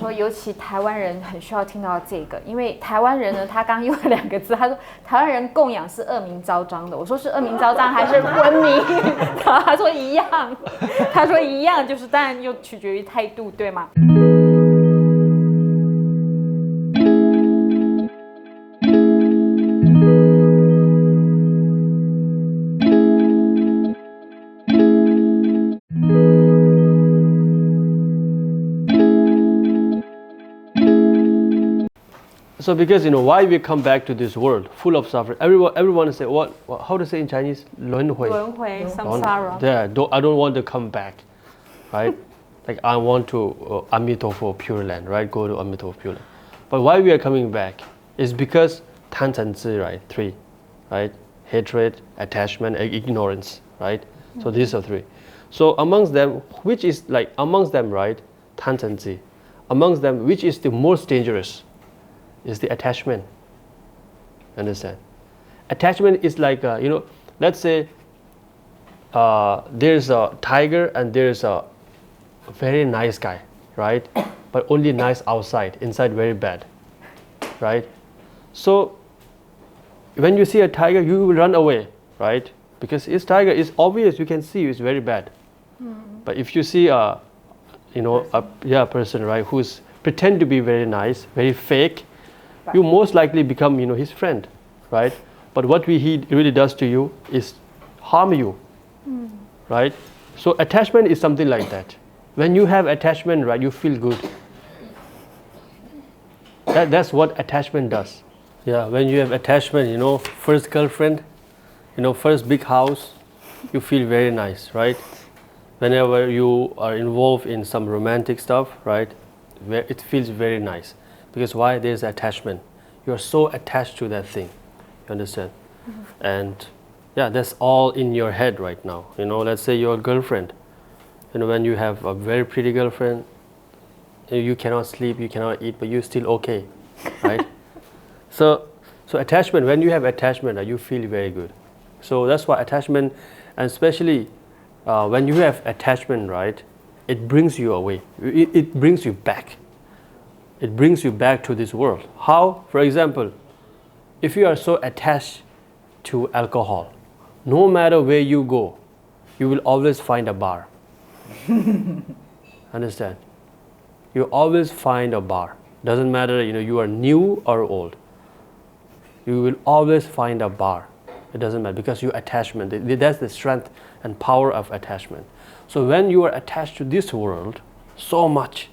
说尤其台湾人很需要听到这个，因为台湾人呢，他刚用了2个字，他说台湾人供养是恶名昭彰的。我说是恶名昭彰还是昏迷？他说一样，他说一样，就是当然又取决于态度，对吗？So because why we come back to this world full of suffering, everyone say what how to say in Chinese 轮回 samsara. Yeah, I don't want to come back, right? Like I want to Amitabha Pure Land, right? Go to Amitabha Pure Land. But why we are coming back is because 贪嗔痴, right? 3, right? Hatred, attachment, ignorance, right? So these are 3. So amongst them, which is like amongst them, right? 贪嗔痴. Amongst them, which is the most dangerous? Is the attachment. Understand? Attachment is like let's say there's a tiger and there's a very nice guy, right? But only nice outside, inside very bad, right? So when you see a tiger, you will run away, right? Because this tiger is obvious, you can see it's very bad. But if you see a person, right, who's pretend to be very nice, very fake, you most likely become his friend, right? But what he really does to you is harm you, right? So attachment is something like that. When you have attachment, right, you feel good. That's what attachment does. Yeah, when you have attachment, first girlfriend, first big house, you feel very nice, right? Whenever you are involved in some romantic stuff, right, it feels very nice. Because why? There's attachment. You're so attached to that thing. You understand? And yeah, that's all in your head right now. Let's say your girlfriend. When you have a very pretty girlfriend, you cannot sleep, you cannot eat, but you're still okay, right? So attachment, when you have attachment, you feel very good. So that's why attachment, and especially when you have attachment, right, it brings you away. It brings you back. It brings you back to this world. How? For example, if you are so attached to alcohol, no matter where you go, you will always find a bar. Understand? You always find a bar. Doesn't matter, you are new or old. You will always find a bar. It doesn't matter because your attachment, that's the strength and power of attachment. So when you are attached to this world so much,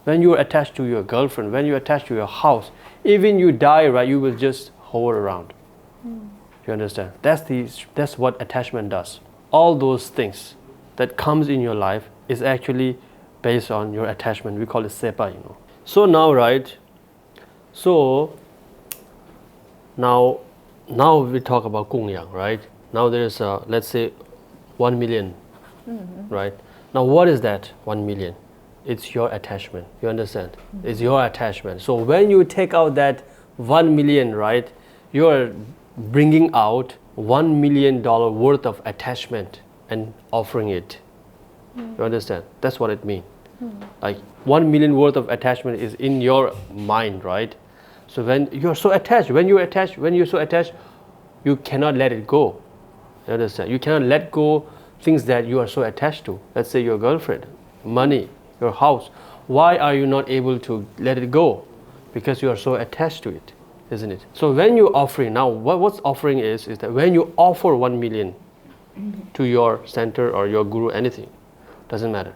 when you are attached to your girlfriend, when you are attached to your house, even you die, right, you will just hover around. You understand? That's what attachment does. All those things that comes in your life is actually based on your attachment. We call it sepa, So now, right, so now we talk about Gongyang, right? Now there's let's say 1 million, right? Now what is that 1 million? It's your attachment. You understand? It's your attachment. So when you take out that 1 million, right, you're bringing out $1 million worth of attachment and offering it. You understand? That's what it means. Like 1 million worth of attachment is in your mind, right? So when you're so attached, when you're so attached, you cannot let it go. You understand? You cannot let go things that you are so attached to. Let's say your girlfriend, money, your house. Why are you not able to let it go? Because you are so attached to it, isn't it? So when you're offering, now what's offering is that when you offer 1 million to your center or your guru, anything, doesn't matter.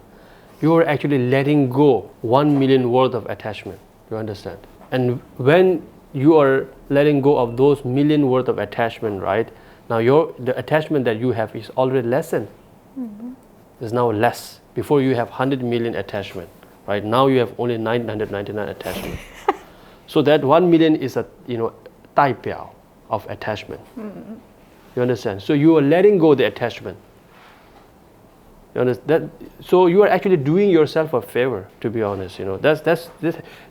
You are actually letting go 1 million worth of attachment. You understand? And when you are letting go of those million worth of attachment, right? Now the attachment that you have is already lessened. It's now less. Before you have 100 million attachment, right? Now you have only 999 attachment. So that 1 million is a 代表 of attachment. You understand? So you are letting go the attachment. You understand? So you are actually doing yourself a favor, to be honest.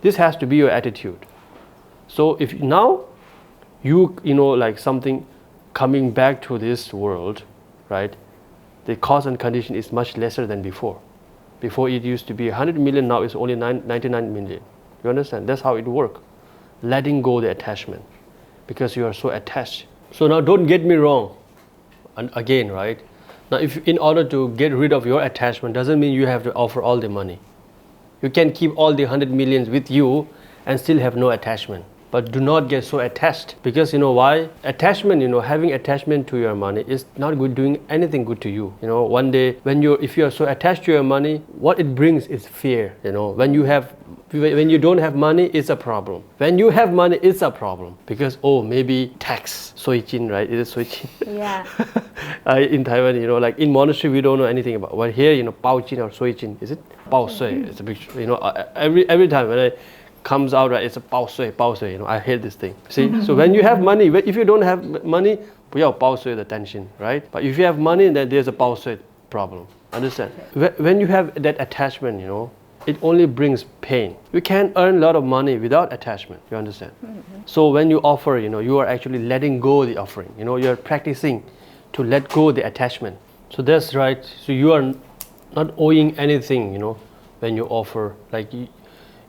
This has to be your attitude. So if now you like something coming back to this world, right? The cause and condition is much lesser than before, Before it used to be 100 million, now it's only 99 million. You understand? That's how it works. Letting go the attachment, because you are so attached. So now don't get me wrong. And again, right? Now, if in order to get rid of your attachment, doesn't mean you have to offer all the money. You can keep all the 100 millions with you and still have no attachment. But do not get so attached, because you know why? Attachment, having attachment to your money is not good, doing anything good to you. One day if you are so attached to your money, what it brings is fear. When you don't have money, it's a problem. When you have money, it's a problem, because maybe tax, soichin, right? It is soichin. Yeah. In Taiwan, like in monastery, we don't know anything about. But here, paochin or soichin, is it? Pao sui. It's a big, every time when I comes out, right, it's a pao sui. I hate this thing. See, so when you have money, if you don't have money, 不要pao sui the tension, right? But if you have money, then there's a pao sui problem. Understand? When you have that attachment, it only brings pain. You can earn a lot of money without attachment. You understand? So when you offer, you are actually letting go the offering. You're practicing to let go the attachment. So that's right. So you are not owing anything, when you offer. Like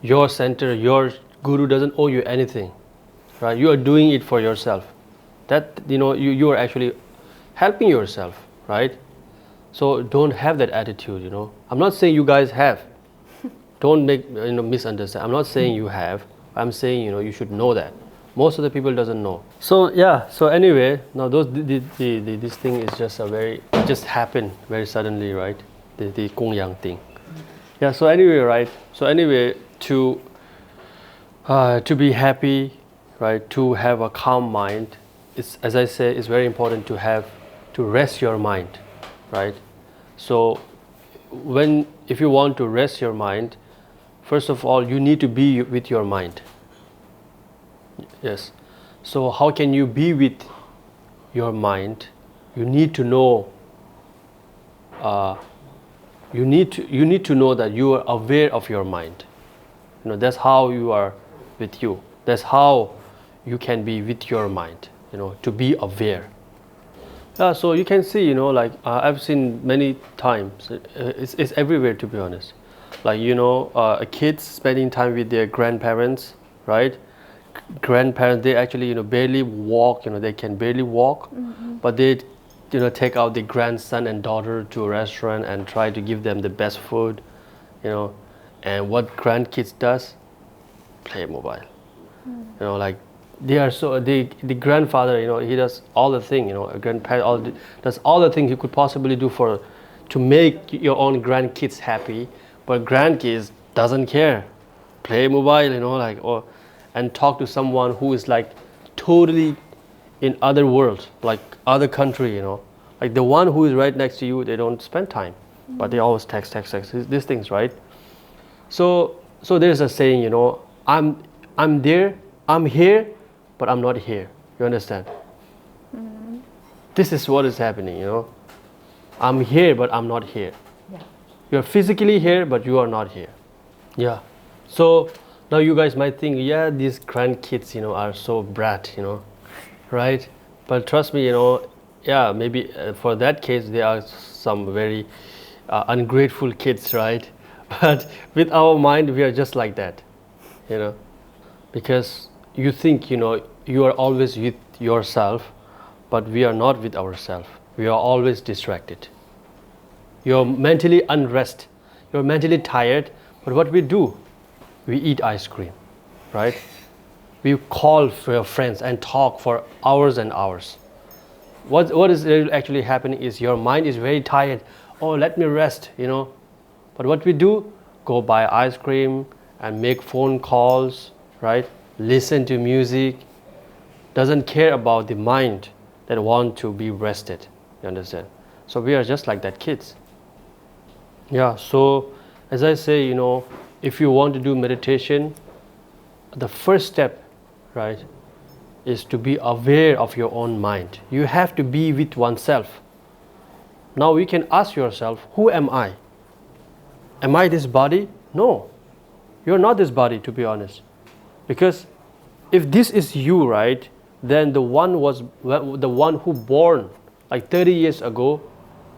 your center, your guru doesn't owe you anything, right? You are doing it for yourself. That, you are actually helping yourself, right? So don't have that attitude, I'm not saying you guys have. Don't make, misunderstand. I'm not saying you have. I'm saying, you should know that. Most of the people doesn't know. So yeah, so anyway, now this thing is just it just happened very suddenly, right? The Gongyang thing. Yeah, so anyway, right? So anyway, to be happy, right? To have a calm mind, it's, as I say, it's very important to rest your mind, right? So if you want to rest your mind, first of all, you need to be with your mind. Yes. So how can you be with your mind? You need to know. You need to know that you are aware of your mind. That's how you are with you. That's how you can be with your mind. To be aware. Yeah. So you can see, like I've seen many times. It's everywhere, to be honest. Like kids spending time with their grandparents, right? Grandparents, they actually barely walk. They can barely walk, but they take out the grandson and daughter to a restaurant and try to give them the best food, and what grandkids does, play mobile. Like they are so the grandfather, he does all the thing, grandparent does all the things he could possibly do to make your own grandkids happy, but grandkids doesn't care, play mobile, and talk to someone who is like totally in other world, like other country, like the one who is right next to you, they don't spend time, but they always text these things, right? So there's a saying, I'm there, I'm here, but I'm not here. You understand? This is what is happening, I'm here, but I'm not here. Yeah. You're physically here, but you are not here. Yeah. So now you guys might think, yeah, these grandkids, are so brat, right? But trust me, yeah, maybe for that case, there are some very ungrateful kids, right? But with our mind, we are just like that, because you think, you are always with yourself, but we are not with ourselves. We are always distracted. You're mentally unrest. You're mentally tired, but what we do? We eat ice cream, right? We call for your friends and talk for hours and hours. What is actually happening is your mind is very tired. Oh, let me rest, But what we do? Go buy ice cream and make phone calls, right? Listen to music. Doesn't care about the mind that want to be rested. You understand? So we are just like that kids. Yeah, so as I say, if you want to do meditation, the first step, right, is to be aware of your own mind. You have to be with oneself. Now you can ask yourself, who am I? Am I this body? No, you're not this body, to be honest. Because if this is you, right, then the one who born like 30 years ago,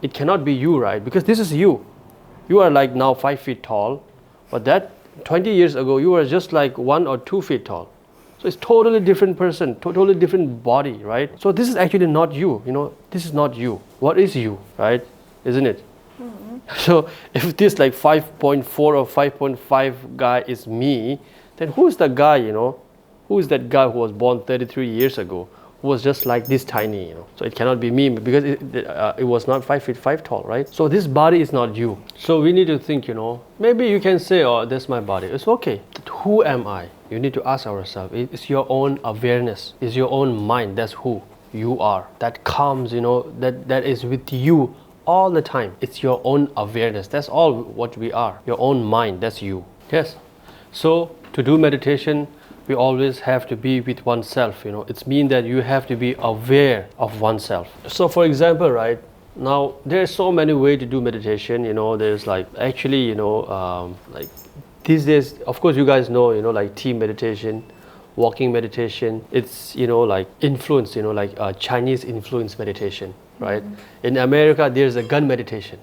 it cannot be you, right? Because this is you. You are like now 5 feet tall, but that 20 years ago you were just like 1 or 2 feet tall. So it's totally different person, totally different body, right? So this is actually not you, this is not you. What is you, right? Isn't it? So if this like 5.4 or 5.5 guy is me, then who is the guy, who is that guy who was born 33 years ago, who was just like this tiny, So it cannot be me because it was not 5 feet 5 tall, right? So this body is not you. So we need to think, maybe you can say, oh, that's my body. It's okay. But who am I? You need to ask ourselves. It's your own awareness. It's your own mind. That's who you are. That comes, that is with you all the time. It's your own awareness. That's all what we are. Your own mind. That's you. Yes. So to do meditation, we always have to be with oneself, It's mean that you have to be aware of oneself. So for example, right, now there's so many ways to do meditation, there's like actually, like these days, of course you guys know, like team meditation, walking meditation, it's, like influence, like Chinese influence meditation, right? In America, there's a gun meditation,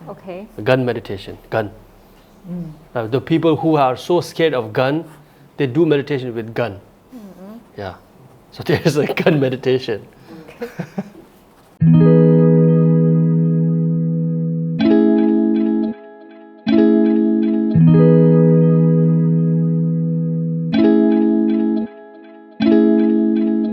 Okay. Gun meditation, gun. The people who are so scared of gun, they do meditation with gun. Yeah. So there's a gun meditation. Okay.